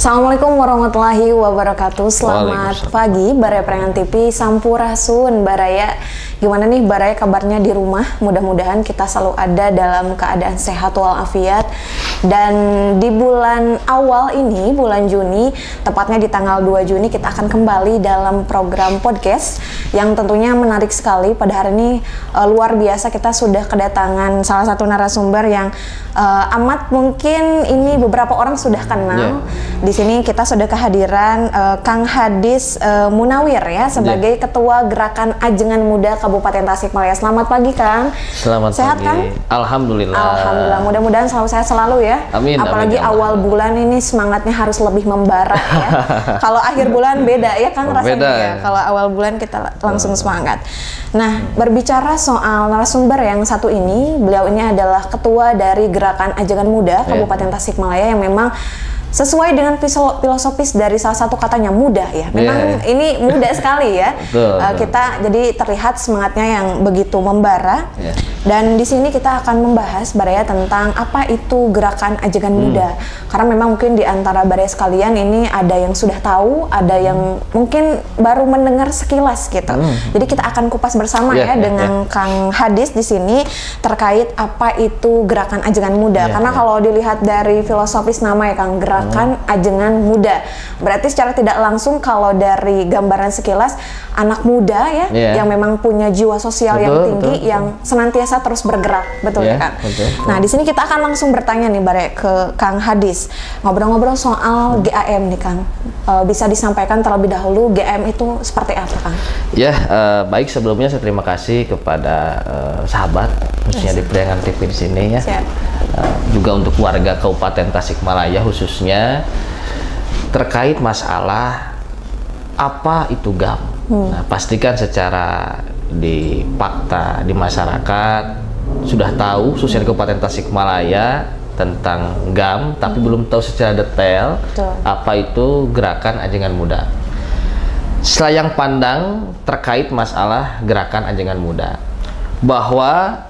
Assalamualaikum warahmatullahi wabarakatuh. Selamat pagi Baraya Perangan TV, Sampurasun Baraya. Gimana nih Baraya kabarnya di rumah? Mudah-mudahan kita selalu ada dalam keadaan sehat walafiat. Dan di bulan awal ini, bulan Juni, tepatnya di tanggal 2 Juni, kita akan kembali dalam program podcast yang tentunya menarik sekali. Pada hari ini luar biasa, kita sudah kedatangan salah satu narasumber yang amat mungkin ini beberapa orang sudah kenal. Di sini kita sudah kehadiran Kang Hadis Munawir ya sebagai Ketua Gerakan Ajengan Muda Kabupaten Tasikmalaya. Selamat pagi Kang. Selamat sehat, pagi. Kang? Alhamdulillah. Alhamdulillah. Mudah-mudahan selalu sehat selalu ya. Amin. Apalagi amin, awal bulan ini semangatnya harus lebih membara ya. Kalau akhir bulan beda ya Kang rasanya beda, ya. Kalau awal bulan kita langsung semangat. Nah, berbicara soal narasumber yang satu ini, beliau ini adalah Ketua dari Gerakan Ajengan Muda Kabupaten Tasikmalaya yang memang sesuai dengan filosofis dari salah satu katanya muda ya. Memang ini muda sekali ya. Kita jadi terlihat semangatnya yang begitu membara. Dan di sini kita akan membahas Baraya tentang apa itu Gerakan Ajengan Muda. Karena memang mungkin di antara Baraya sekalian ini ada yang sudah tahu, ada yang mungkin baru mendengar sekilas gitu. Jadi kita akan kupas bersama dengan Kang Hadis di sini terkait apa itu Gerakan Ajengan Muda. Karena kalau dilihat dari filosofis nama ya Kang, Gerakan Ajengan Muda. Berarti secara tidak langsung kalau dari gambaran sekilas anak muda ya yang memang punya jiwa sosial yang tinggi, yang senantiasa terus bergerak, betul ya Kang? Nah, di sini kita akan langsung bertanya nih Bare ke Kang Hadis. Ngobrol-ngobrol soal GAM nih Kang. Bisa disampaikan terlebih dahulu GAM itu seperti apa Kang? Ya, baik, sebelumnya saya terima kasih kepada sahabat khususnya di Perangan TV di sini ya. Juga untuk warga Kabupaten Tasikmalaya khususnya terkait masalah apa itu GAM. Nah, pastikan secara di fakta di masyarakat sudah tahu khususnya di Kabupaten Tasikmalaya tentang GAM, tapi belum tahu secara detail apa itu Gerakan Ajengan Muda. Selayang pandang terkait masalah Gerakan Ajengan Muda, bahwa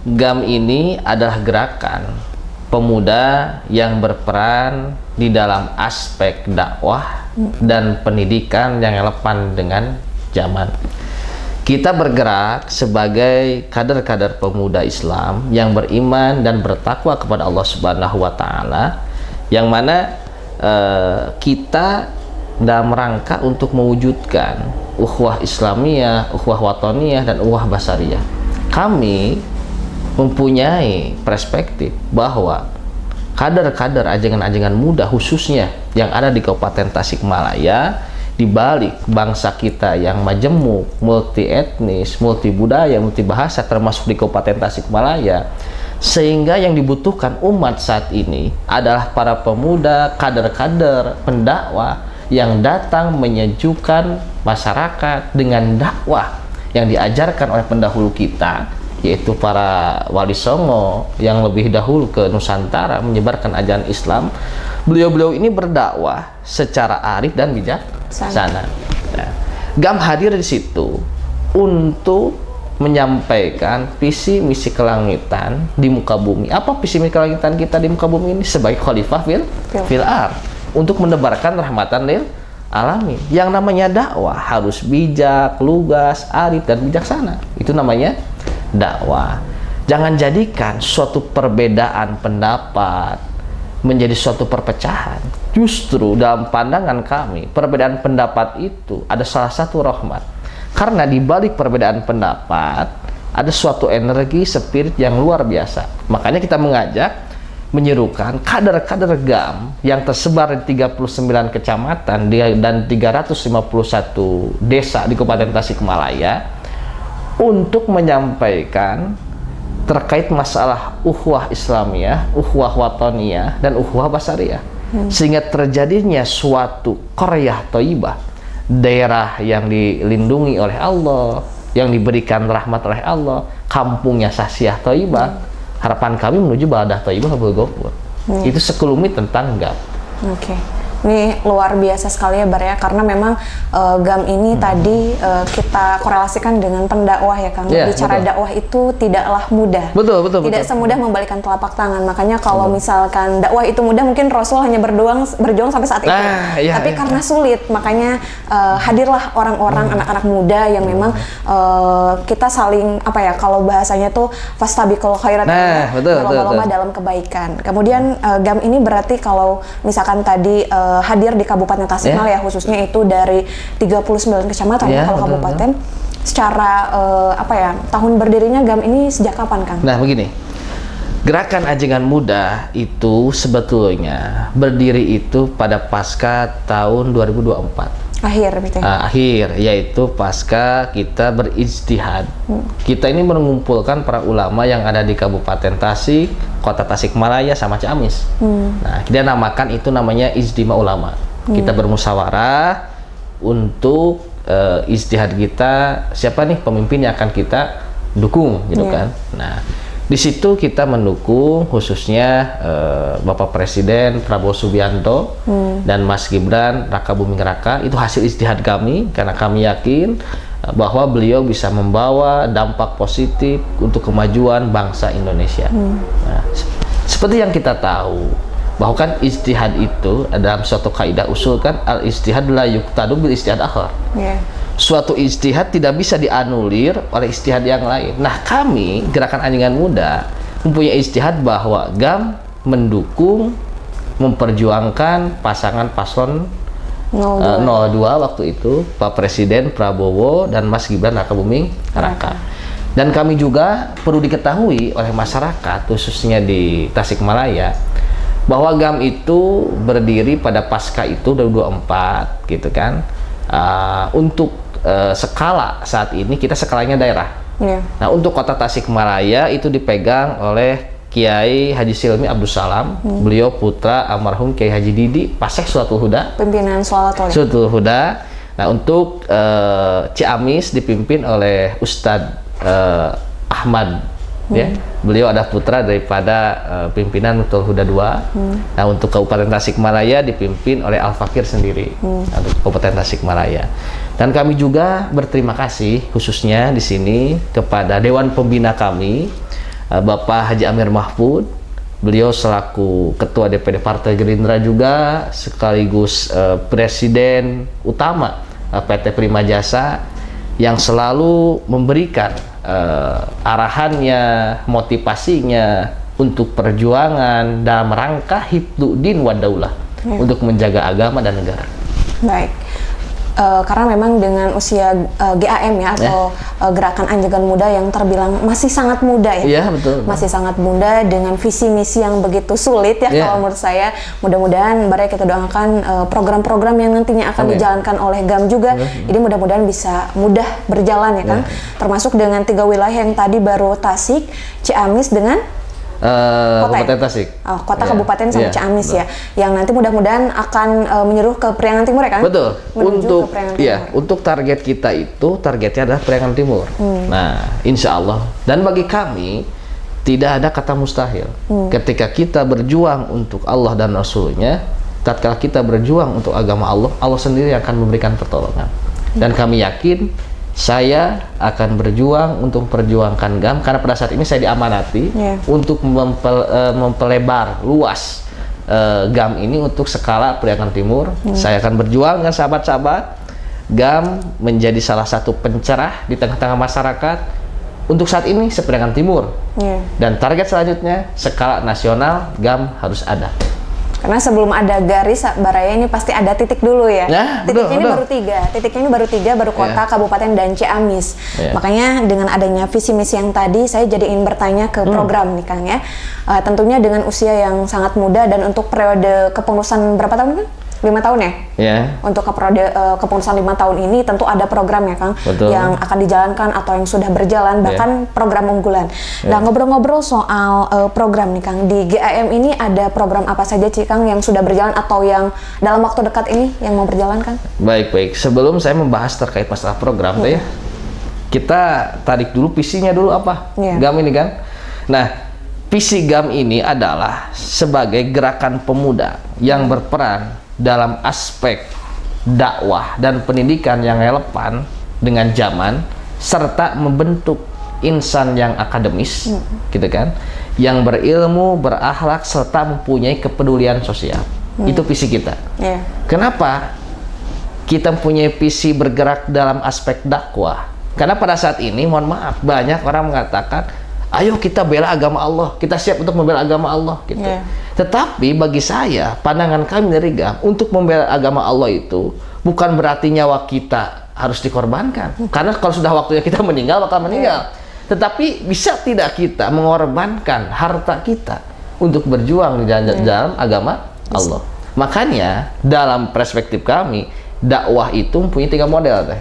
GAM ini adalah gerakan pemuda yang berperan di dalam aspek dakwah dan pendidikan yang relevan dengan zaman. Kita bergerak sebagai kader-kader pemuda Islam yang beriman dan bertakwa kepada Allah Subhanahu wa Ta'ala, yang mana kita dalam rangka untuk mewujudkan ukhuwah Islamiyah, ukhuwah watoniyah, dan ukhuwah basariyah. Kami mempunyai perspektif bahwa kader-kader ajengan-ajengan muda khususnya yang ada di Kabupaten Tasikmalaya, di balik bangsa kita yang majemuk, multi etnis, multi budaya, multi bahasa, termasuk di Kabupaten Tasikmalaya, sehingga yang dibutuhkan umat saat ini adalah para pemuda, kader-kader, pendakwah yang datang menyejukkan masyarakat dengan dakwah yang diajarkan oleh pendahulu kita, yaitu para wali songo yang lebih dahulu ke Nusantara menyebarkan ajaran Islam. Beliau-beliau ini berdakwah secara arif dan bijaksana. Nah, GAM hadir di situ untuk menyampaikan visi misi kelangitan di muka bumi. Apa visi misi kelangitan kita di muka bumi ini? Sebagai khalifah fil ard, untuk menebarkan rahmatan lil alamin. Yang namanya dakwah harus bijak, lugas, arif, dan bijaksana. Itu namanya dakwah. Jangan jadikan suatu perbedaan pendapat menjadi suatu perpecahan. Justru dalam pandangan kami, perbedaan pendapat itu ada salah satu rahmat. Karena di balik perbedaan pendapat ada suatu energi spirit yang luar biasa. Makanya kita mengajak, menyerukan kader-kader GAM yang tersebar di 39 kecamatan dan 351 desa di Kabupaten Tasikmalaya untuk menyampaikan terkait masalah ukhuwah Islamiyah, ukhuwah watoniyah, dan ukhuwah basariyah, sehingga terjadinya suatu qaryah thayyibah, daerah yang dilindungi oleh Allah, yang diberikan rahmat oleh Allah, kampungnya sasiah thayyibah. Harapan kami menuju baldah thayyibah wal ghafur. Itu sekelumit tentang GAM. Ini luar biasa sekali ya Bar ya, karena memang GAM ini tadi kita korelasikan dengan pendakwah ya Kang. Bicara dakwah itu tidaklah mudah. Betul. Tidak semudah membalikan telapak tangan. Makanya kalau misalkan dakwah itu mudah, mungkin Rasul hanya berjuang sampai saat itu. Tapi karena sulit, makanya hadirlah orang-orang anak-anak muda yang memang kita saling kalau bahasanya tuh fastabiqul khairat, berlomba-lomba dalam kebaikan. Kemudian GAM ini berarti kalau misalkan tadi hadir di Kabupaten Tasikmalaya khususnya itu dari 39 kecamatan kalau kabupaten. Secara tahun berdirinya GAM ini sejak kapan Kang? Nah begini, Gerakan Ajengan Muda itu sebetulnya berdiri itu pada pasca tahun 2024. Akhir, yaitu pasca kita berijtihad. Kita ini mengumpulkan para ulama yang ada di Kabupaten Tasik, Kota Tasikmalaya, sama Ciamis. Nah, kita namakan itu namanya Ijtima Ulama. Kita bermusyawarah untuk ijtihad kita, siapa nih pemimpin yang akan kita dukung, gitu kan. Nah, di situ kita mendukung khususnya Bapak Presiden Prabowo Subianto dan Mas Gibran Raka Buming Raka. Itu hasil ijtihad kami, karena kami yakin bahwa beliau bisa membawa dampak positif untuk kemajuan bangsa Indonesia. Nah, seperti yang kita tahu bahwa kan ijtihad itu dalam suatu kaidah usul kan, al ijtihad la yuqtadu bil ijtihad akhar. Suatu ijtihad tidak bisa dianulir oleh ijtihad yang lain. Nah, kami Gerakan Ajengan Muda mempunyai ijtihad bahwa GAM mendukung, memperjuangkan pasangan paslon 02 waktu itu, Pak Presiden Prabowo dan Mas Gibran Raka Buming Raka. Dan kami juga perlu diketahui oleh masyarakat khususnya di Tasikmalaya bahwa GAM itu berdiri pada pasca itu 2024 gitu kan. Untuk skala saat ini kita skalanya daerah. Nah, untuk Kota Tasikmalaya itu dipegang oleh Kiai Haji Silmi Abdul Salam. Beliau putra almarhum Kiai Haji Didi Pasek Sulatul Huda, pimpinan Sulatul Huda. Nah, untuk Ciamis dipimpin oleh Ustadz Ahmad. Beliau ada putra daripada pimpinan Nurul Huda II. Nah, untuk Kabupaten Tasikmalaya dipimpin oleh Al Fakir sendiri, untuk Kabupaten Tasikmalaya. Dan kami juga berterima kasih khususnya di sini kepada Dewan Pembina kami, Bapak Haji Amir Mahfud. Beliau selaku Ketua DPD Partai Gerindra juga, sekaligus Presiden Utama PT Prima Jasa, yang selalu memberikan arahannya, motivasinya untuk perjuangan dalam rangka hifdzuddin wa daulah, untuk menjaga agama dan negara. Baik. Karena memang dengan usia GAM ya, atau Gerakan Ajengan Muda yang terbilang masih sangat muda ya. Iya, betul. Masih sangat muda dengan visi misi yang begitu sulit ya, kalau menurut saya. Mudah-mudahan kita doakan program-program yang nantinya akan dijalankan oleh GAM juga. Jadi mudah-mudahan bisa mudah berjalan ya Kang. Termasuk dengan 3 wilayah yang tadi baru Tasik, Ciamis dengan Kabupaten Tasik. Kota Kabupaten sama Ciamis ya. Yang nanti mudah-mudahan akan menyeruh ke Priangan Timur ya kan? Betul. Untuk target kita itu, targetnya adalah Priangan Timur. Nah, insya Allah. Dan bagi kami tidak ada kata mustahil. Ketika kita berjuang untuk Allah dan Rasulnya, tatkala kita berjuang untuk agama Allah, Allah sendiri akan memberikan pertolongan. Dan kami yakin saya akan berjuang untuk memperjuangkan GAM, karena pada saat ini saya diamanati untuk mempelebar luas GAM ini untuk skala Priangan Timur. Saya akan berjuang dengan sahabat-sahabat GAM menjadi salah satu pencerah di tengah-tengah masyarakat. Untuk saat ini Priangan Timur, dan target selanjutnya skala nasional GAM harus ada. Karena sebelum ada garis Baraya ini pasti ada titik dulu ya. Titiknya ini baru 3. Titiknya ini baru 3, baru kota, kabupaten, dan Ciamis. Makanya dengan adanya visi misi yang tadi, saya jadi ingin bertanya ke program nih Kang ya. Tentunya dengan usia yang sangat muda, dan untuk periode kepengurusan berapa tahun kan? 5 tahun ya? Untuk kepengurusan 5 tahun ini tentu ada program ya Kang, yang akan dijalankan atau yang sudah berjalan, bahkan program unggulan. Nah, ngobrol-ngobrol soal program nih Kang, di GAM ini ada program apa saja sih Kang yang sudah berjalan atau yang dalam waktu dekat ini yang mau berjalan Kang? Baik. Sebelum saya membahas terkait masalah program ya, kita tarik dulu visinya dulu apa GAM ini kan. Nah, visi GAM ini adalah sebagai gerakan pemuda yang berperan dalam aspek dakwah dan pendidikan yang relevan dengan zaman, serta membentuk insan yang akademis, gitu kan, yang berilmu, berakhlak, serta mempunyai kepedulian sosial. Itu visi kita. Kenapa kita mempunyai visi bergerak dalam aspek dakwah? Karena pada saat ini, mohon maaf, banyak orang mengatakan, ayo kita bela agama Allah, kita siap untuk membela agama Allah, gitu. Tetapi bagi saya, pandangan kami dari GAM, untuk membela agama Allah itu bukan berarti nyawa kita harus dikorbankan. Karena kalau sudah waktunya kita meninggal, bakal meninggal. Tetapi bisa tidak kita mengorbankan harta kita untuk berjuang di dalam agama Allah? Makanya dalam perspektif kami, dakwah itu mempunyai 3 model, teh.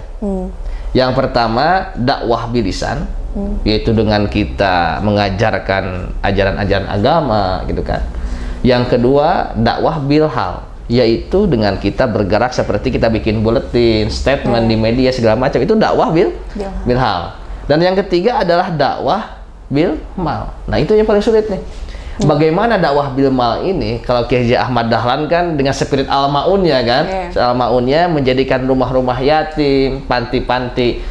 Yang pertama, dakwah bilisan, yaitu dengan kita mengajarkan ajaran-ajaran agama, gitu kan. Yang kedua, dakwah bilhal, yaitu dengan kita bergerak seperti kita bikin buletin, statement di media segala macam, itu dakwah bilhal. Dan yang ketiga adalah dakwah bilmal. Nah, itu yang paling sulit nih. Bagaimana dakwah bilmal ini? Kalau Kiai Haji Ahmad Dahlan kan dengan spirit al-maunnya kan, al-maunnya menjadikan rumah-rumah yatim, panti-panti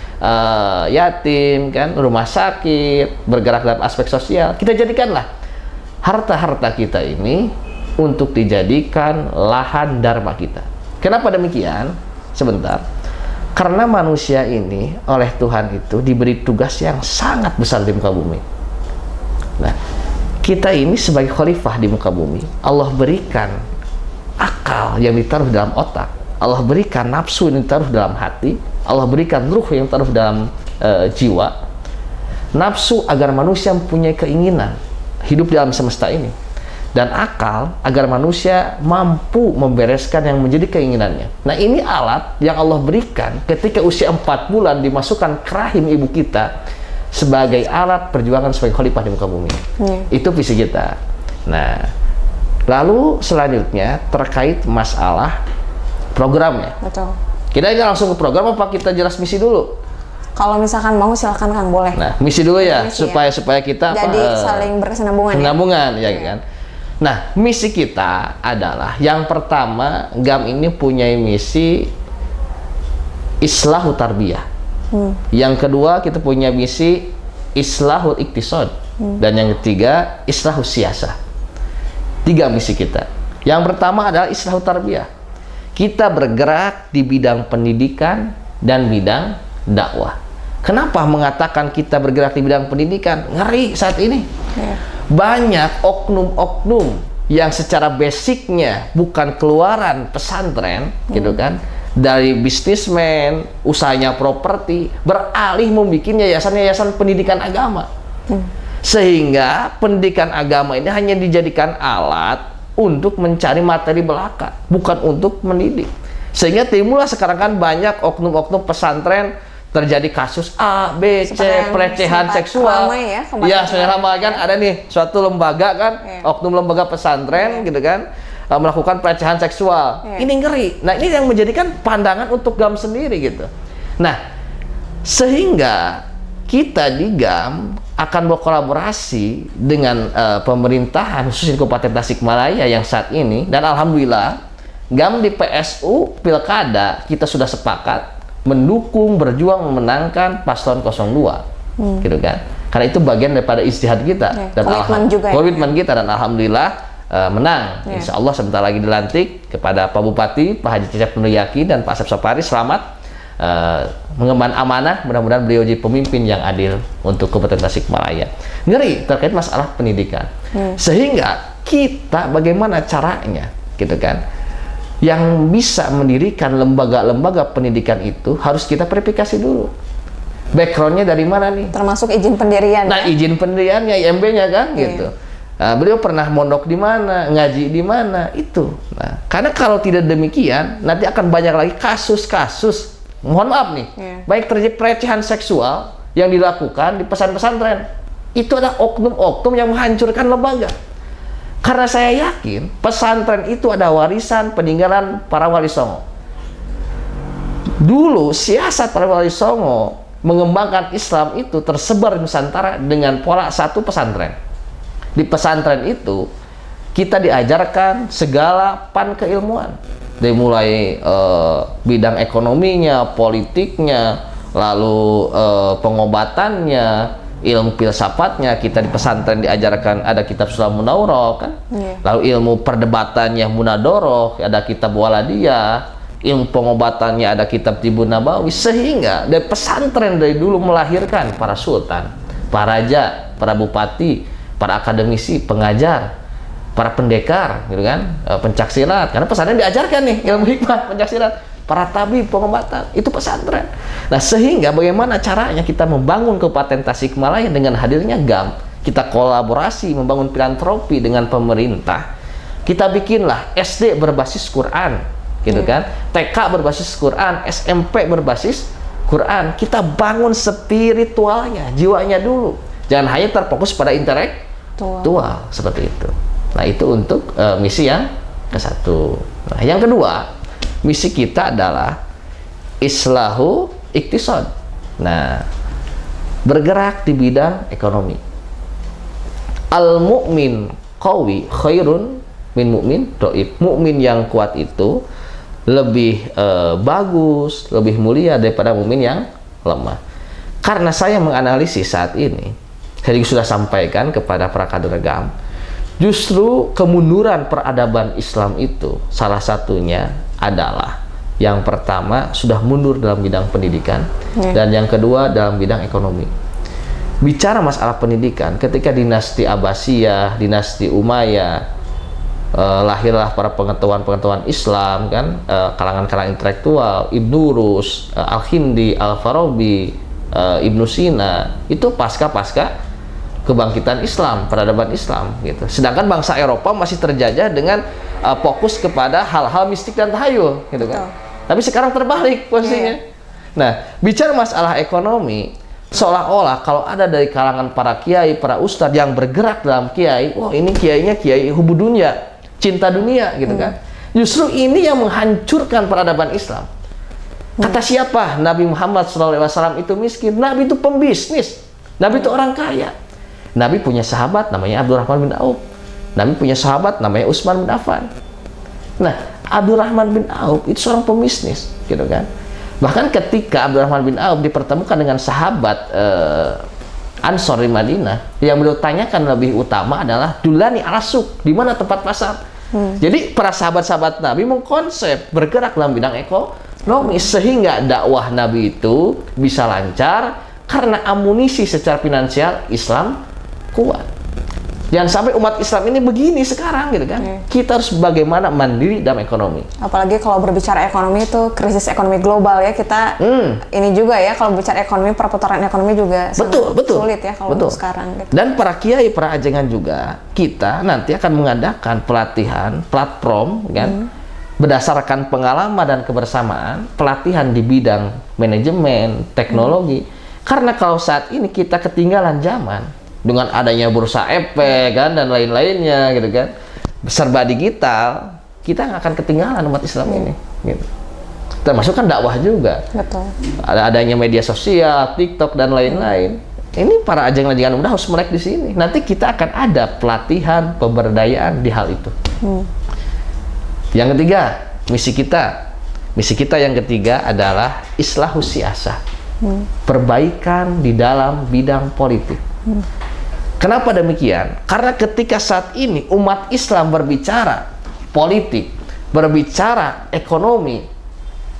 yatim kan, rumah sakit, bergerak dalam aspek sosial. Kita jadikanlah harta-harta kita ini untuk dijadikan lahan dharma kita. Kenapa demikian? Sebentar. Karena manusia ini oleh Tuhan itu diberi tugas yang sangat besar di muka bumi. Nah, kita ini sebagai khalifah di muka bumi, Allah berikan akal yang ditaruh dalam otak, Allah berikan nafsu yang ditaruh dalam hati, Allah berikan ruh yang ditaruh dalam jiwa. Nafsu agar manusia mempunyai keinginan hidup di alam semesta ini, dan akal agar manusia mampu membereskan yang menjadi keinginannya. Nah, ini alat yang Allah berikan ketika usia 4 bulan dimasukkan ke rahim ibu kita sebagai alat perjuangan sebagai khalifah di muka bumi. Itu visi kita. Nah, lalu selanjutnya terkait masalah programnya. Betul. Kita ini langsung ke program apa kita jelas misi dulu? Kalau misalkan mau silakan Kang, boleh. Nah, misi dulu ya, misi supaya kita jadi saling berkesinambungan. Ya kan. Nah, misi kita adalah yang pertama, GAM ini punya misi Islahut Tarbiyah. Yang kedua, kita punya misi Islahul Iktisad. Dan yang ketiga, Islahus Siyasah. 3 misi kita. Yang pertama adalah Islahut Tarbiyah. Kita bergerak di bidang pendidikan dan bidang dakwah. Kenapa mengatakan kita bergerak di bidang pendidikan? Ngeri saat ini. Banyak oknum-oknum yang secara basicnya bukan keluaran pesantren, gitu kan, dari bisnismen, usahanya properti, beralih membuat yayasan-yayasan pendidikan agama. Sehingga pendidikan agama ini hanya dijadikan alat untuk mencari materi belaka, bukan untuk mendidik. Sehingga timbullah sekarang kan banyak oknum-oknum pesantren, terjadi kasus A, B, C, pelecehan seksual. Ya, sudah lama kan ada nih suatu lembaga kan, oknum lembaga pesantren, gitu kan, melakukan pelecehan seksual. Ini ngeri. Nah, ini yang menjadikan pandangan untuk GAM sendiri, gitu. Nah, sehingga kita di GAM akan berkolaborasi dengan pemerintahan khusus di Kabupaten Tasikmalaya yang saat ini, dan alhamdulillah GAM di PSU Pilkada kita sudah sepakat mendukung, berjuang memenangkan paslon 02, gitu kan. Karena itu bagian daripada ijtihad kita dan komitmen kita, dan alhamdulillah menang. Insya Allah sebentar lagi dilantik. Kepada Pak Bupati, Pak Haji Cecep Nuriyaki dan Pak Asep Sopari, selamat mengemban amanah. Mudah-mudahan beliau jadi pemimpin yang adil untuk Kabupaten Tasikmalaya. Ngeri terkait masalah pendidikan. Sehingga kita bagaimana caranya, gitu kan, yang bisa mendirikan lembaga-lembaga pendidikan itu harus kita verifikasi dulu. Backgroundnya dari mana nih? Termasuk izin pendirian. Nah, izin pendiriannya, IMB-nya kan, gitu. Nah, beliau pernah mondok di mana, ngaji di mana, itu. Nah, karena kalau tidak demikian, nanti akan banyak lagi kasus-kasus, mohon maaf nih, baik terjadi pelecehan seksual yang dilakukan di pesantren. Itu ada oknum-oknum yang menghancurkan lembaga. Karena saya yakin pesantren itu ada warisan peninggalan para wali songo. Dulu siasat para wali songo mengembangkan Islam itu tersebar di Nusantara dengan pola satu pesantren. Di pesantren itu kita diajarkan segala pan keilmuan. Dari mulai bidang ekonominya, politiknya, lalu pengobatannya, ilmu filsafatnya. Kita di pesantren diajarkan ada kitab Sulamun Naurah kan. Lalu ilmu perdebatannya Munadoroh, ada kitab Waladiyah. Ilmu pengobatannya ada kitab Tibun Nabawi. Sehingga dari pesantren dari dulu melahirkan para sultan, para raja, para bupati, para akademisi, pengajar, para pendekar, gitu kan, pencaksilat. Karena pesantren diajarkan nih ilmu hikmah, pencaksilat, para tabib, pengobatan, itu pesantren. Nah, sehingga bagaimana caranya kita membangun Kabupaten Tasikmalaya dengan hadirnya GAM, kita kolaborasi membangun filantropi dengan pemerintah. Kita bikinlah SD berbasis Quran, gitu kan, TK berbasis Quran, SMP berbasis Quran. Kita bangun spiritualnya, jiwanya dulu. Jangan hanya terfokus pada intelektual seperti itu. Nah, itu untuk misi yang ke-1. Nah, yang kedua, misi kita adalah islahu iktisad. Nah, bergerak di bidang ekonomi. Al-mu'min qawi khairun min mu'min dhaif. Mukmin yang kuat itu lebih bagus, lebih mulia daripada mukmin yang lemah. Karena saya menganalisis saat ini, saya sudah sampaikan kepada para kader GAM, justru kemunduran peradaban Islam itu salah satunya adalah yang pertama sudah mundur dalam bidang pendidikan, dan yang kedua dalam bidang ekonomi. Bicara masalah pendidikan, ketika dinasti Abbasiyah, dinasti Umayyah, lahirlah para pengetahuan Islam kan, kalangan-kalangan intelektual, Ibnu Rus, Al-Hindi, Al-Farabi, Ibnu Sina, itu pasca kebangkitan Islam, peradaban Islam gitu. Sedangkan bangsa Eropa masih terjajah dengan fokus kepada hal-hal mistik dan tahayul gitu kan. Tapi sekarang terbalik posisinya. Nah, bicara masalah ekonomi, seolah-olah kalau ada dari kalangan para kiai, para ustadz yang bergerak dalam kiai, wah ini kiainya kiai hubudunya, cinta dunia gitu kan. Justru ini yang menghancurkan peradaban Islam. Kata siapa? Nabi Muhammad SAW itu miskin, Nabi itu pembisnis, Nabi itu orang kaya. Nabi punya sahabat namanya Abdurrahman bin Auf. Nabi punya sahabat namanya Utsman bin Affan. Nah, Abdurrahman bin Auf itu seorang pembisnis, gitu kan. Bahkan ketika Abdurrahman bin Auf dipertemukan dengan sahabat Ansor di Madinah, yang beliau tanyakan lebih utama adalah dulani alasuk, di mana tempat pasar. Jadi para sahabat-sahabat Nabi mengkonsep bergerak dalam bidang ekonomi sehingga dakwah Nabi itu bisa lancar karena amunisi secara finansial Islam kuat. Jangan sampai umat Islam ini begini sekarang gitu kan. Kita harus bagaimana mandiri dalam ekonomi. Apalagi kalau berbicara ekonomi itu krisis ekonomi global ya, kita ini juga ya, kalau bicara ekonomi, perputaran ekonomi juga sulit ya kalau untuk sekarang gitu. Dan para kiai, para ajengan juga, kita nanti akan mengadakan pelatihan platform kan, berdasarkan pengalaman dan kebersamaan, pelatihan di bidang manajemen, teknologi. Karena kalau saat ini kita ketinggalan zaman dengan adanya bursa efek kan dan lain-lainnya gitu kan, serba digital, kita nggak akan ketinggalan umat Islam ini gitu. Termasuk kan dakwah juga. Betul. Adanya media sosial, TikTok dan lain-lain. Ini para ajengan-ajengan muda harus melek di sini. Nanti kita akan ada pelatihan pemberdayaan di hal itu. Yang ketiga, misi kita yang ketiga adalah islahus siasah. Perbaikan di dalam bidang politik. Kenapa demikian? Karena ketika saat ini umat Islam berbicara politik, berbicara ekonomi,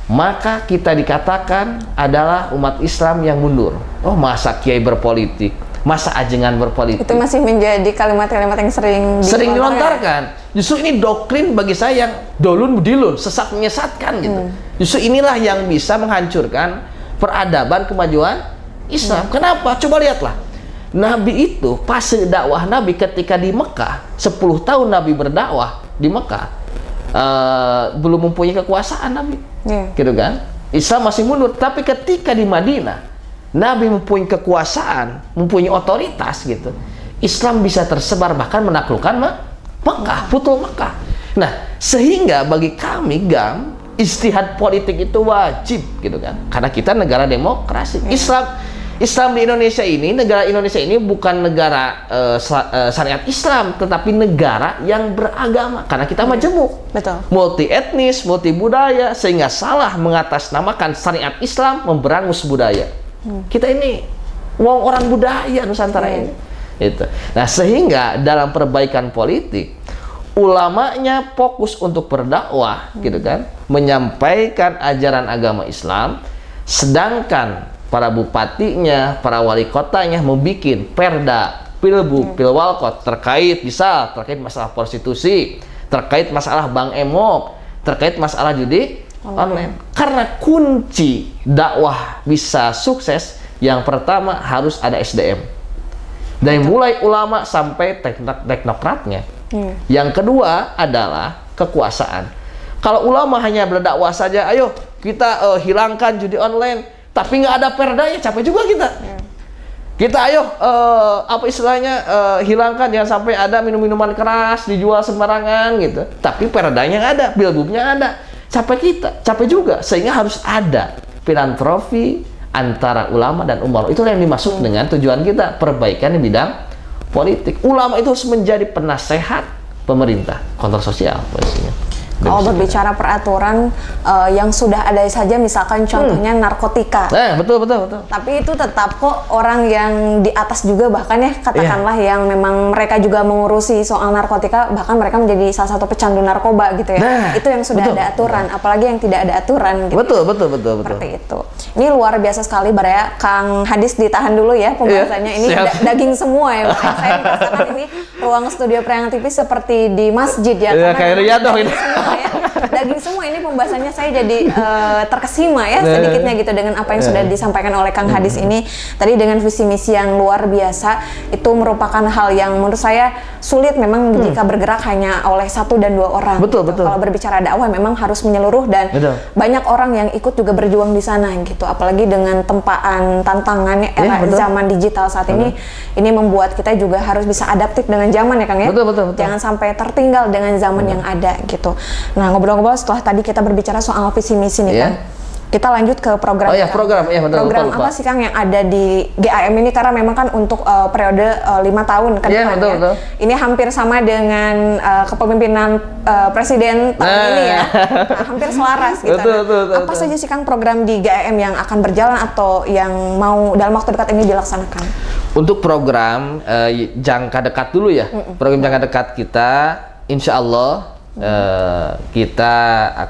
maka kita dikatakan adalah umat Islam yang mundur. Oh, masa kiai berpolitik, masa ajengan berpolitik. Itu masih menjadi kalimat-kalimat yang sering dilontarkan. Justru ini doktrin bagi saya yang dolun budilun, sesat menyesatkan gitu. Justru inilah yang bisa menghancurkan peradaban kemajuan Islam. Kenapa? Coba lihatlah. Nabi itu pas dakwah Nabi ketika di Mekah, 10 tahun Nabi berdakwah di Mekah, belum mempunyai kekuasaan Nabi, gitu kan? Islam masih mundur. Tapi ketika di Madinah, Nabi mempunyai kekuasaan, mempunyai otoritas, gitu. Islam bisa tersebar bahkan menaklukkan Mekah, putul Mekah. Nah, sehingga bagi kami GAM, ijtihad politik itu wajib, gitu kan? Karena kita negara demokrasi. Islam di Indonesia ini, negara Indonesia ini bukan negara syariat Islam, tetapi negara yang beragama. Karena kita majemuk, multi etnis, multi budaya, sehingga salah mengatasnamakan syariat Islam memberangus budaya. Kita ini orang budaya Nusantara ini. Itu. Nah, sehingga dalam perbaikan politik, ulamanya fokus untuk berdakwah, gitu kan, menyampaikan ajaran agama Islam, sedangkan para bupatinya, para wali kotanya membuat perda, pilbu, pilwalkot terkait masalah prostitusi, terkait masalah Bang Emok, terkait masalah judi online. Karena kunci dakwah bisa sukses, yang pertama harus ada SDM. Dari mulai ulama sampai teknokratnya. Yang kedua adalah kekuasaan. Kalau ulama hanya berdakwah saja, ayo kita hilangkan judi online, tapi nggak ada perdanya, capek juga kita. Kita ayo hilangkan, jangan sampai ada minum-minuman keras dijual sembarangan gitu. Tapi perdanya nggak ada, bilgubnya ada. Capek juga. Sehingga harus ada filantropi antara ulama dan umat. Itulah yang dimaksud dengan tujuan kita, perbaikan di bidang politik. Ulama itu harus menjadi penasehat pemerintah, kontrol sosial pastinya. Kalau berbicara peraturan yang sudah ada saja, misalkan contohnya narkotika. Betul. Tapi itu tetap kok orang yang di atas juga, bahkan ya katakanlah yang memang mereka juga mengurusi soal narkotika, bahkan mereka menjadi salah satu pecandu narkoba gitu ya. Itu yang sudah ada aturan, apalagi yang tidak ada aturan. Gitu. Betul. Seperti itu. Ini luar biasa sekali, Baraya. Kang Hadis ditahan dulu ya pembahasannya. Ini daging semua ya. Saya merasakan ini ruang studio Priangan TV seperti di masjid ya. Kayak Riyadhah ini. Daging semua ini pembahasannya, saya jadi terkesima ya sedikitnya gitu dengan apa yang sudah disampaikan oleh Kang Hadis ini tadi, dengan visi misi yang luar biasa. Itu merupakan hal yang menurut saya sulit memang jika bergerak hanya oleh 1 dan 2 orang. Betul. Kalau berbicara dakwah memang harus menyeluruh dan banyak orang yang ikut juga berjuang di sana gitu. Apalagi dengan tempaan tantangannya era zaman digital saat ini membuat kita juga harus bisa adaptif dengan zaman ya Kang ya. Betul. Jangan sampai tertinggal dengan zaman yang ada gitu. Nah, ngobrol-ngobrol setelah tadi kita berbicara soal visi misi nih Kang. Kita lanjut ke program. Program apa sih Kang yang ada di GAM ini, karena memang kan untuk periode 5 tahun ke depan ya. Ini hampir sama dengan kepemimpinan Presiden tahun ini ya. Nah, hampir selaras gitu. Apa saja sih Kang program di GAM yang akan berjalan atau yang mau dalam waktu dekat ini dilaksanakan? Untuk program jangka dekat dulu ya. Program jangka dekat kita, insya Allah kita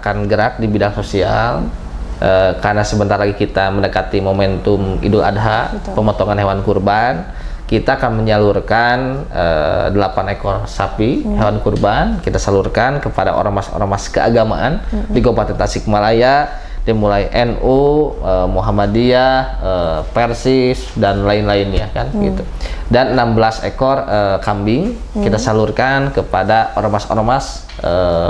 akan gerak di bidang sosial. Karena sebentar lagi kita mendekati momentum Idul Adha, pemotongan hewan kurban, kita akan menyalurkan 8 ekor sapi hewan kurban, kita salurkan kepada ormas-ormas keagamaan di Kabupaten Tasikmalaya, dimulai NU, Muhammadiyah, Persis dan lain-lainnya kan gitu. Dan 16 ekor kambing kita salurkan kepada ormas-ormas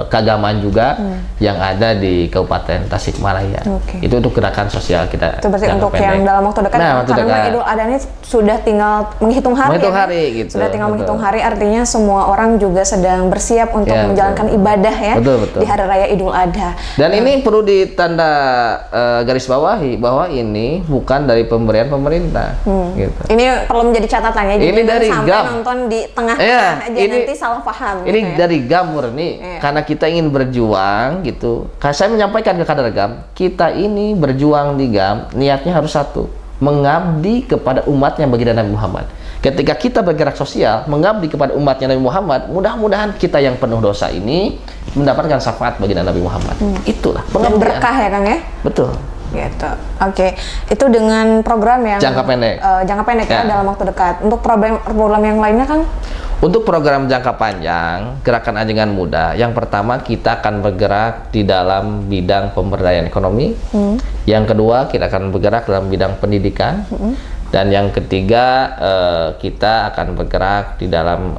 keagamaan juga yang ada di Kabupaten Tasikmalaya. Itu untuk gerakan sosial kita. Itu berarti untuk yang dalam waktu dekat, karena Idul Adha ini sudah tinggal menghitung hari. Gitu. Sudah tinggal menghitung hari, artinya semua orang juga sedang bersiap untuk menjalankan ibadah ya di hari raya Idul Adha. Dan ini perlu ditanda garis bawahi bahwa ini bukan dari pemberian pemerintah. Gitu. Ini perlu menjadi catatan ya. Jadi ini dari sampai GAM. Nonton di tengah-tengah aja nanti salah paham. Ini gitu dari GAM murni. Karena kita ingin berjuang gitu. Saya menyampaikan ke kader GAM, kita ini berjuang di GAM, niatnya harus satu, mengabdi kepada umatnya baginda Nabi Muhammad. Ketika kita bergerak sosial, mengabdi kepada umatnya Nabi Muhammad, mudah-mudahan kita yang penuh dosa ini mendapatkan syafaat baginda Nabi Muhammad. Itulah pengabdian. Berkah ya Kang ya? Betul. Gitu. Itu dengan program yang jangka pendek. Jangka pendek ya dalam waktu dekat. Untuk program yang lainnya Kang? Untuk program jangka panjang, Gerakan Ajengan Muda, yang pertama kita akan bergerak di dalam bidang pemberdayaan ekonomi. Yang kedua, kita akan bergerak dalam bidang pendidikan. Dan yang ketiga, kita akan bergerak di dalam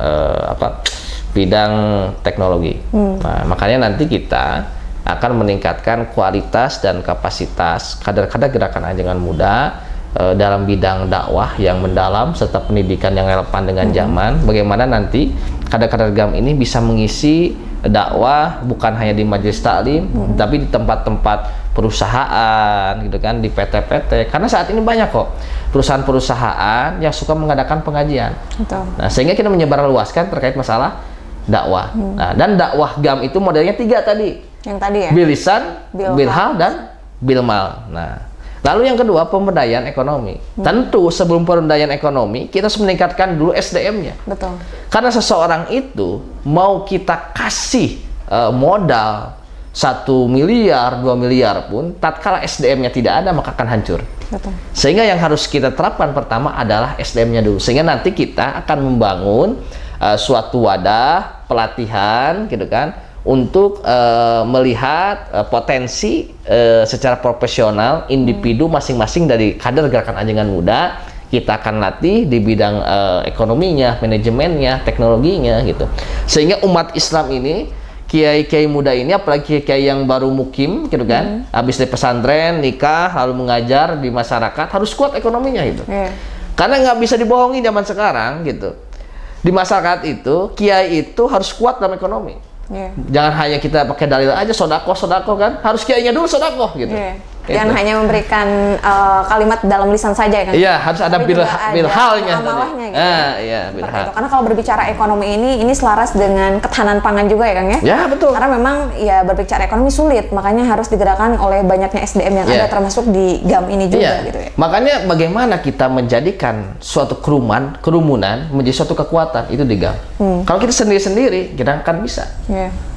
bidang teknologi. Nah, makanya nanti kita akan meningkatkan kualitas dan kapasitas kader-kader Gerakan Ajengan Muda dalam bidang dakwah yang mendalam serta pendidikan yang relevan dengan zaman. Bagaimana nanti kader-kader GAM ini bisa mengisi dakwah bukan hanya di majelis taklim, tapi di tempat-tempat perusahaan gitu kan, di PT-PT, karena saat ini banyak kok perusahaan-perusahaan yang suka mengadakan pengajian. Betul. Nah, sehingga kita menyebarluaskan terkait masalah dakwah. Nah, dan dakwah GAM itu modelnya 3 tadi. Yang tadi ya? Bilisan, bilhal, dan bilmal. Nah, lalu yang kedua pemberdayaan ekonomi. Tentu sebelum pemberdayaan ekonomi kita harus meningkatkan dulu SDM-nya. Betul. Karena seseorang itu mau kita kasih modal 1 miliar, 2 miliar pun, tatkala SDM-nya tidak ada maka akan hancur. Betul. Sehingga yang harus kita terapkan pertama adalah SDM-nya dulu. Sehingga nanti kita akan membangun suatu wadah pelatihan, gitu kan, untuk melihat potensi secara profesional individu masing-masing dari kader Gerakan Ajengan Muda. Kita akan latih di bidang ekonominya, manajemennya, teknologinya, gitu. Sehingga umat Islam ini, kiai-kiai muda ini, apalagi kiai yang baru mukim, gitu kan, habis dari pesantren, nikah, lalu mengajar di masyarakat, harus kuat ekonominya gitu. Karena nggak bisa dibohongi zaman sekarang, gitu. Di masyarakat itu, kiai itu harus kuat dalam ekonomi. Jangan hanya kita pakai dalil aja, sodako kan, harus kiainya dulu sodako, gitu. Jangan hanya memberikan kalimat dalam lisan saja kan? Iya, harus ada bilhalnya. Gitu. Iya, bilhal. Karena kalau berbicara ekonomi ini selaras dengan ketahanan pangan juga ya Kang ya? Ya, betul. Karena memang ya berbicara ekonomi sulit, makanya harus digerakkan oleh banyaknya SDM yang ada, termasuk di GAM ini juga gitu ya. Makanya bagaimana kita menjadikan suatu kerumunan menjadi suatu kekuatan, itu di GAM. Kalau kita sendiri-sendiri, kita akan bisa.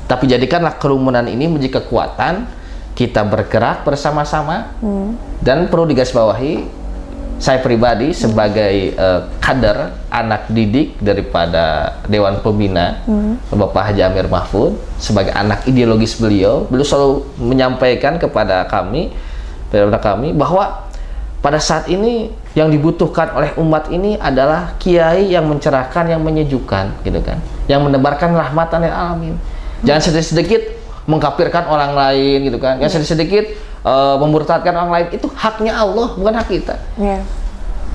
Tapi jadikanlah kerumunan ini menjadi kekuatan, kita bergerak bersama-sama, dan perlu digarisbawahi, saya pribadi sebagai kader anak didik daripada Dewan Pembina Bapak Haji Amir Mahfud, sebagai anak ideologis beliau selalu menyampaikan kepada kami bahwa pada saat ini yang dibutuhkan oleh umat ini adalah kiai yang mencerahkan, yang menyejukkan, gitu kan, yang menebarkan rahmatan lil alamin. Jangan sedikit-sedikit mengkafirkan orang lain, gitu kan, yang sedikit-sedikit memurtadkan orang lain. Itu haknya Allah, bukan hak kita.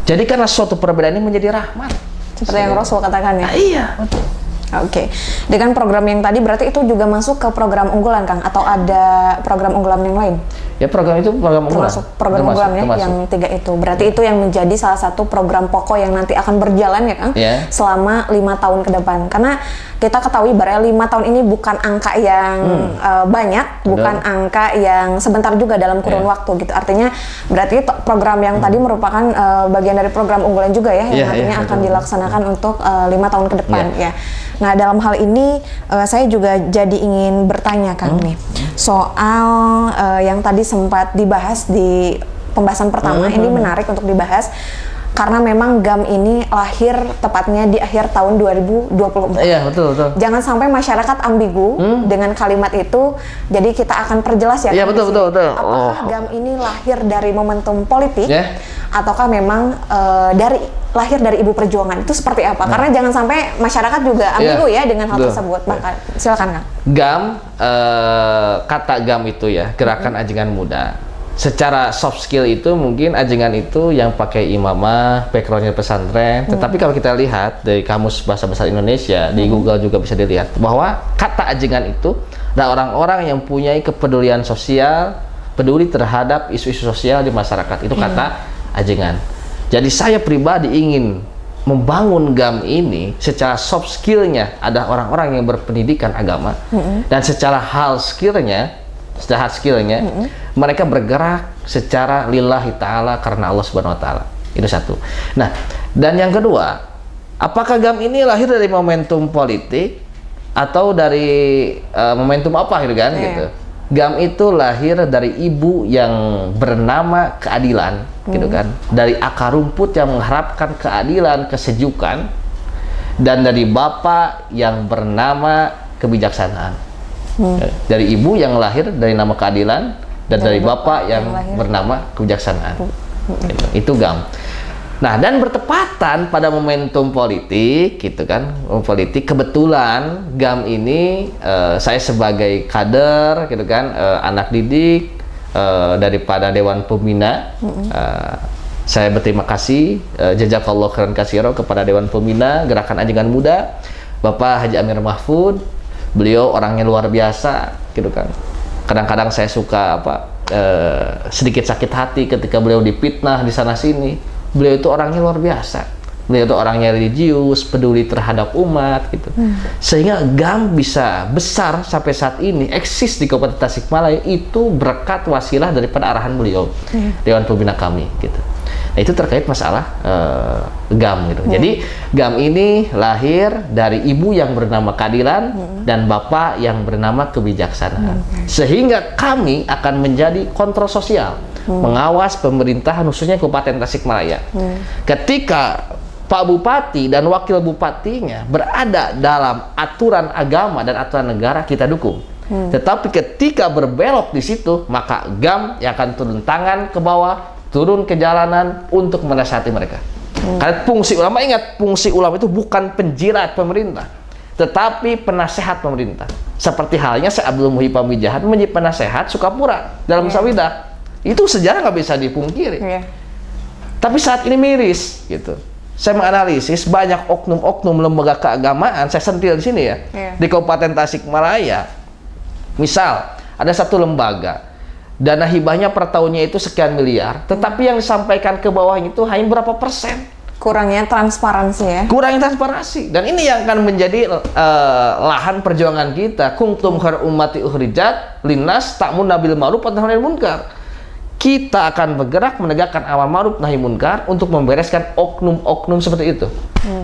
Jadi karena suatu perbedaan ini menjadi rahmat, seperti yang Rasul katakan ya. Iya, betul. Oke. Dengan program yang tadi berarti itu juga masuk ke program unggulan Kang, atau ada program unggulan yang lain? Ya, program itu program unggulan. Termasuk program unggulan ya, yang 3 itu. Berarti itu yang menjadi salah satu program pokok yang nanti akan berjalan ya Kang, selama 5 tahun ke depan. Karena kita ketahui bahwa 5 tahun ini bukan angka yang banyak, bukan angka yang sebentar juga dalam kurun waktu gitu. Artinya berarti program yang tadi merupakan bagian dari program unggulan juga ya, yang nantinya akan dilaksanakan untuk 5 tahun ke depan ya. Nah, dalam hal ini saya juga jadi ingin bertanya Kang nih, soal yang tadi sempat dibahas di pembahasan pertama. Ini menarik untuk dibahas karena memang GAM ini lahir tepatnya di akhir tahun 2024. Iya, betul. Jangan sampai masyarakat ambigu dengan kalimat itu. Jadi kita akan perjelas ya. Iya, betul. Apakah GAM ini lahir dari momentum politik, ataukah memang lahir dari ibu perjuangan? Itu seperti apa? Karena jangan sampai masyarakat juga ambigu ya dengan hal tersebut. Maka silakan Kang. GAM, kata GAM itu ya, Gerakan Ajengan Muda. Secara soft skill itu mungkin ajengan itu yang pakai imamah, backgroundnya pesantren. Tetapi kalau kita lihat dari Kamus Bahasa Besar Indonesia, di Google juga bisa dilihat bahwa kata ajengan itu adalah orang-orang yang punya kepedulian sosial, peduli terhadap isu-isu sosial di masyarakat. Itu kata ajengan. Jadi saya pribadi ingin membangun GAM ini secara soft skillnya adalah orang-orang yang berpendidikan agama, dan secara hard skillnya mereka bergerak secara lillahi ta'ala, karena Allah Subhanahu wa ta'ala. Itu satu. Nah, dan yang kedua, apakah GAM ini lahir dari momentum politik atau dari momentum apa gitu kan? Gitu. GAM itu lahir dari ibu yang bernama keadilan, gitu kan, dari akar rumput yang mengharapkan keadilan, kesejukan, dan dari bapak yang bernama kebijaksanaan. Dari ibu yang lahir dari nama keadilan, dan dari bapak yang bernama kebijaksanaan. Itu GAM. Nah, dan bertepatan pada momentum politik, gitu kan, politik, kebetulan GAM ini saya sebagai kader, gitu kan, anak didik daripada Dewan Pembina, saya berterima kasih, jazakallahu khairan katsira, kepada Dewan Pembina Gerakan Ajengan Muda, Bapak Haji Amir Mahfud. Beliau orangnya luar biasa, gitu kan. Kadang-kadang saya suka sedikit sakit hati ketika beliau dipitnah di sana sini. Beliau itu orangnya luar biasa. Beliau itu orangnya religius, peduli terhadap umat gitu. Sehingga GAM bisa besar sampai saat ini, eksis di Kabupaten Tasikmalaya itu berkat wasilah daripada arahan beliau, Dewan Pembina kami gitu. Nah, itu terkait masalah GAM gitu. Jadi GAM ini lahir dari ibu yang bernama keadilan dan bapak yang bernama kebijaksanaan. Sehingga kami akan menjadi kontrol sosial, mengawas pemerintahan khususnya Kabupaten Tasikmalaya. Ketika Pak Bupati dan Wakil Bupatinya berada dalam aturan agama dan aturan negara, kita dukung. Tetapi ketika berbelok di situ, maka GAM yang akan turun tangan ke bawah, turun ke jalanan untuk menasihati mereka. Karena fungsi ulama, ingat, fungsi ulama itu bukan penjilat pemerintah, tetapi penasehat pemerintah. Seperti halnya Syekh Abdul Muhyi Pamijahan menjadi penasehat Sukapura dalam Musawidah. Itu sejarah nggak bisa dipungkiri. Tapi saat ini miris gitu. Saya menganalisis banyak oknum-oknum lembaga keagamaan, saya sentil di sini ya, di Kabupaten Tasikmalaya. Misal, ada satu lembaga, dana hibahnya per tahunnya itu sekian miliar, tetapi yang disampaikan ke bawah itu hanya berapa persen. Kurangnya transparansi ya? Kurangnya transparansi. Dan ini yang akan menjadi lahan perjuangan kita. Kuntum khairu ummati ukhrijat linnas ta'muruna bil ma'ruf wa tanhauna 'anil munkar. Kita akan bergerak menegakkan amar ma'ruf nahi munkar untuk membereskan oknum-oknum seperti itu.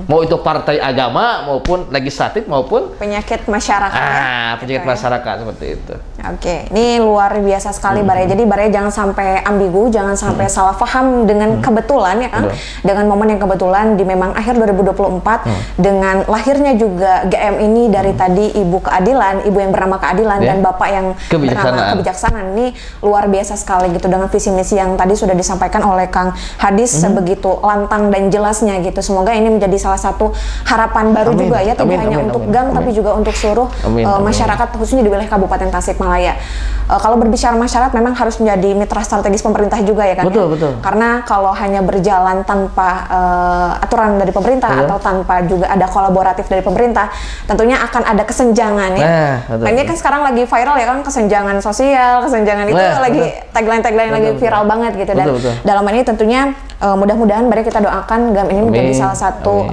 Mau itu partai agama maupun legislatif maupun penyakit masyarakat. Penyakit masyarakat seperti itu. Oke, ini luar biasa sekali Bare. Jadi Bare jangan sampai ambigu, jangan sampai salah paham dengan kebetulan ya kan. Dengan momen yang kebetulan di memang akhir 2024 dengan lahirnya juga GM ini dari tadi Ibu Keadilan, Ibu yang bernama Keadilan dan Bapak yang bernama Kebijaksanaan. Ini luar biasa sekali gitu dengan visi misi yang tadi sudah disampaikan oleh Kang Hadis sebegitu lantang dan jelasnya gitu. Semoga ini menjadi salah satu harapan baru juga ya, tidak hanya untuk GAM tapi juga untuk seluruh masyarakat khususnya di wilayah Kabupaten Tasikmalaya. Kalau berbicara masyarakat memang harus menjadi mitra strategis pemerintah juga ya kan? Betul. Karena kalau hanya berjalan tanpa aturan dari pemerintah atau tanpa juga ada kolaboratif dari pemerintah, tentunya akan ada kesenjangan ya. Nah, ini kan sekarang lagi viral ya kan, kesenjangan sosial, kesenjangan itu lagi tagline-tagline lagi viral banget gitu. Dan dalam hal ini tentunya mudah-mudahan mari kita doakan GAM ini menjadi salah satu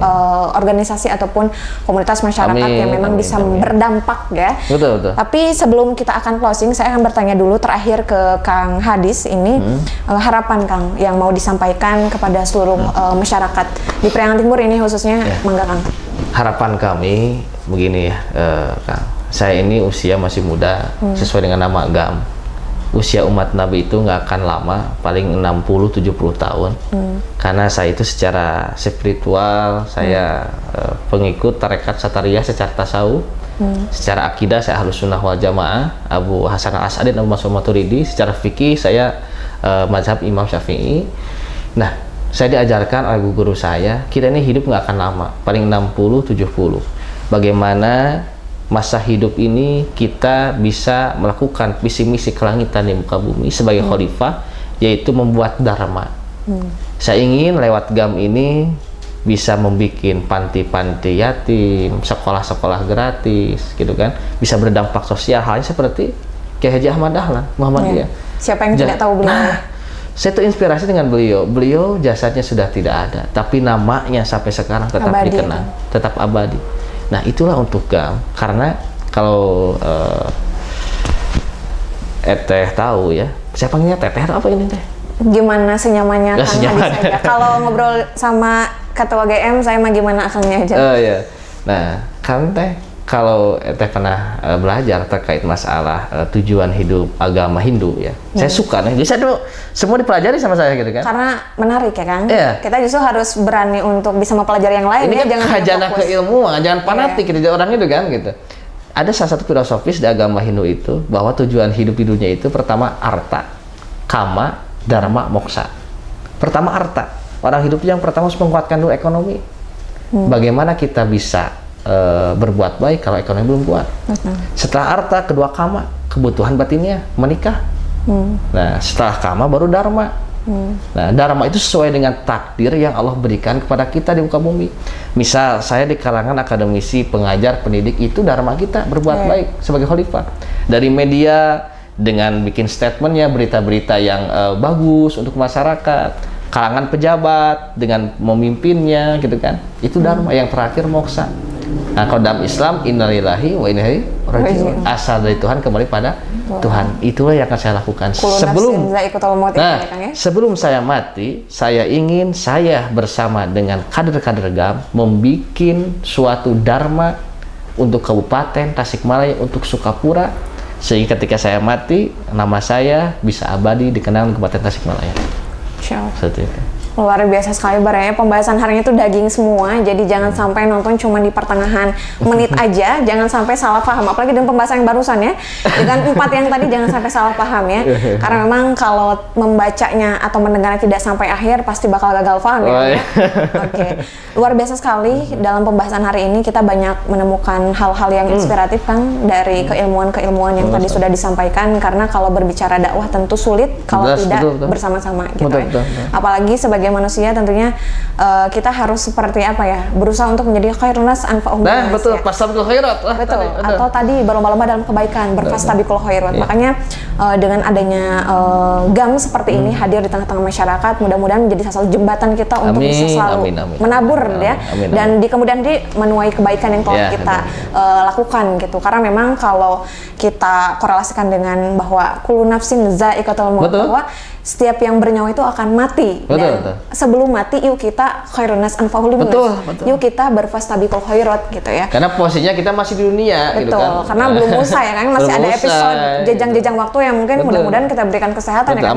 organisasi ataupun komunitas masyarakat yang memang bisa berdampak ya. Tapi sebelum kita akan closing, saya akan bertanya dulu terakhir ke Kang Hadis ini harapan Kang yang mau disampaikan kepada seluruh masyarakat di Priangan Timur ini khususnya, mangga Kang. Harapan kami begini ya, Kang. Saya ini usia masih muda sesuai dengan nama GAM. Usia umat Nabi itu nggak akan lama, paling 60-70 tahun. Karena saya itu secara spiritual, saya pengikut tarekat Satariyah secara tasawuf. Secara akidah saya Ahlus Sunnah wal Jamaah, Abu Hasan Al-Asy'ari dan Abu Mansur Maturidi. Secara fikih saya mazhab Imam Syafi'i. Nah, saya diajarkan oleh guru saya, kita ini hidup nggak akan lama, paling 60-70. Bagaimana masa hidup ini kita bisa melakukan visi misi kelangitan di muka bumi sebagai khalifah, yaitu membuat dharma. Saya ingin lewat GAM ini bisa membuat panti-panti yatim, sekolah-sekolah gratis gitu kan, bisa berdampak sosial, halnya seperti Kiai Haji Ahmad Dahlan Muhammadiyah. Siapa yang tidak tahu beliau? Saya terinspirasi dengan beliau. Beliau jasadnya sudah tidak ada, tapi namanya sampai sekarang tetap dikenang, tetap abadi. Nah, itulah untuk GAM. Karena kalau Eteh tahu ya, siapa panggilnya Teteh atau apa ini Teh? Gimana senyamannya Kang Hadis aja. Kalau ngobrol sama Ketua GM, saya mah gimana akangnya aja. Nah, kan Teh, kalau Teh pernah belajar terkait masalah tujuan hidup agama Hindu ya, saya suka nih. Bisa dulu semua dipelajari sama saya gitu kan? Karena menarik ya Kang. Kita justru harus berani untuk bisa mempelajari yang lain. Ini kan jangan khazanah keilmuan, jangan fanatik gitu orang itu kan gitu. Ada salah satu filosofis di agama Hindu itu bahwa tujuan hidup di dunia itu pertama arta, kama, dharma, moksa. Pertama arta. Orang hidup yang pertama harus menguatkan dulu ekonomi. Bagaimana kita bisa berbuat baik kalau ekonomi belum kuat. Setelah arta, kedua kama, kebutuhan batinnya, menikah. Nah, setelah kama baru dharma. Nah, dharma itu sesuai dengan takdir yang Allah berikan kepada kita di muka bumi. Misal saya di kalangan akademisi, pengajar, pendidik, itu dharma kita berbuat baik sebagai khalifah. Dari media, dengan bikin statementnya, berita-berita yang bagus untuk masyarakat, kalangan pejabat dengan memimpinnya gitu kan. Itu dharma. Yang terakhir moksa. Nah, kalau dalam Islam innalillahi wa inna ilaihi raji'un, asal dari Tuhan kembali pada Tuhan. Itulah yang akan saya lakukan sebelum saya mati. Saya ingin saya bersama dengan kader-kader GAM membikin suatu dharma untuk Kabupaten Tasikmalaya, untuk Sukapura, sehingga ketika saya mati nama saya bisa abadi dikenal di Kabupaten Tasikmalaya. Seperti itu. Luar biasa sekali Baraya, pembahasan hari ini tuh daging semua, jadi jangan sampai nonton cuma di pertengahan menit aja, jangan sampai salah paham, apalagi dengan pembahasan yang barusan ya, dengan 4 yang tadi jangan sampai salah paham ya, karena memang kalau membacanya atau mendengarnya tidak sampai akhir pasti bakal gagal paham ya. Oke. Luar biasa sekali dalam pembahasan hari ini, kita banyak menemukan hal-hal yang inspiratif Kang dari keilmuan-keilmuan yang tadi sudah disampaikan, karena kalau berbicara dakwah tentu sulit kalau tidak bersama-sama gitu ya. Apalagi sebagai manusia tentunya kita harus seperti apa ya, berusaha untuk menjadi khairun nas anfa'uhum nas. Betul, fastabiqul khairat. Betul. Atau tadi berlomba-lomba dalam kebaikan, berfastabiqul khairat. Makanya dengan adanya GAM seperti ini hadir di tengah-tengah masyarakat, mudah-mudahan menjadi salah satu jembatan kita untuk bisa selalu menabur ya, dan di kemudian menuai kebaikan yang telah kita lakukan gitu. Karena memang kalau kita korelasikan dengan bahwa kullu nafsin za'iqatul maut, bahwa setiap yang bernyawa itu akan mati. Dan sebelum mati yuk kita khairun nas anfa'uhum nas. Yuk kita berfastabiqul khairat gitu ya. Karena posisinya kita masih di dunia. Betul, gitu kan. Karena belum usai ya kan, masih ada episode jejang-jejang waktu yang mungkin mudah-mudahan kita berikan kesehatan ya kan,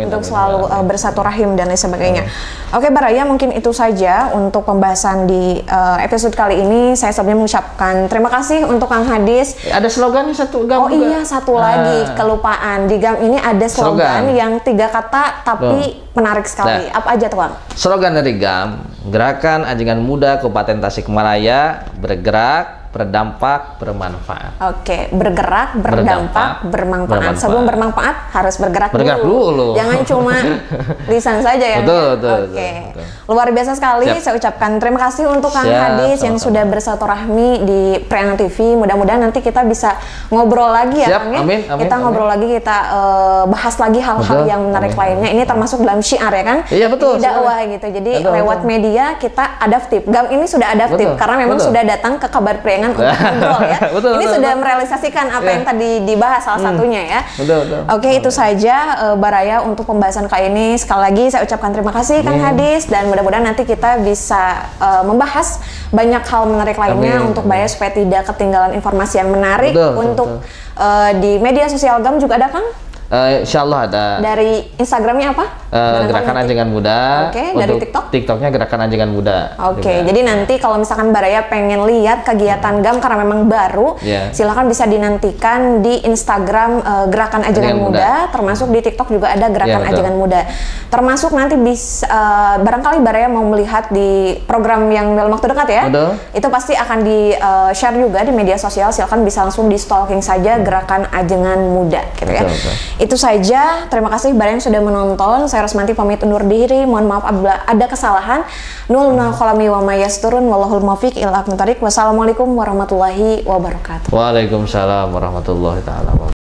untuk selalu bersatu rahim dan lain sebagainya. Oke Baraya, mungkin itu saja untuk pembahasan di episode kali ini. Saya sebelumnya mengucapkan terima kasih untuk Kang Hadis. Ada slogannya satu GAM juga. Iya, satu lagi kelupaan. Di GAM ini ada slogan yang 3 kata tapi menarik sekali. Apa aja tuh Bang? Slogan dari GAM, Gerakan Ajengan Muda Kabupaten Tasikmalaya, bergerak, berdampak, bermanfaat. Oke, bergerak, berdampak, bermanfaat. Sebelum bermanfaat harus bergerak dulu. Jangan cuma lisan saja ya. Betul. Oke. Luar biasa sekali. Saya ucapkan terima kasih untuk Kang Hadis yang sudah bersilaturahmi di Priangan TV. Mudah-mudahan nanti kita bisa ngobrol lagi ya Kang ya. Kita ngobrol lagi, kita bahas lagi hal-hal yang menarik lainnya. Ini termasuk dalam syiar ya kan? Iya betul. Dakwah gitu. Jadi lewat media kita adaptif. GAM ini sudah adaptif karena memang sudah datang ke Kabar Priangan untuk ngobrol ya. Ini sudah merealisasikan apa yang tadi dibahas salah satunya ya. Oke, itu saja Baraya untuk pembahasan kali ini. Sekali lagi saya ucapkan terima kasih Kang Hadis, dan mudah-mudahan nanti kita bisa membahas banyak hal menarik lainnya untuk Baraya supaya tidak ketinggalan informasi yang menarik untuk di media sosial GAM juga ada Kang? Insya Allah ada. Dari Instagramnya apa? Gerakan Ajengan Muda. Oke, dari TikTok? TikToknya Gerakan Ajengan Muda. Oke, jadi nanti kalau misalkan Baraya pengen lihat kegiatan GAM karena memang baru, silakan bisa dinantikan di Instagram Gerakan Ajengan Muda, termasuk di TikTok juga ada Gerakan Ajengan Muda. Termasuk nanti bisa barangkali Baraya mau melihat di program yang dalam waktu dekat ya. Itu pasti akan di-share juga di media sosial, silakan bisa langsung di stalking saja Gerakan Ajengan Muda gitu ya. Itu saja, terima kasih Baraya yang sudah menonton. Saya Rosmanti pamit undur diri. Mohon maaf apabila ada kesalahan. Nul minal qalami wa may yasturun, wallahul muwaffiq ila aqwamit thoriq. Wassalamualaikum warahmatullahi wabarakatuh. Waalaikumsalam warahmatullahi taala wabarakatuh.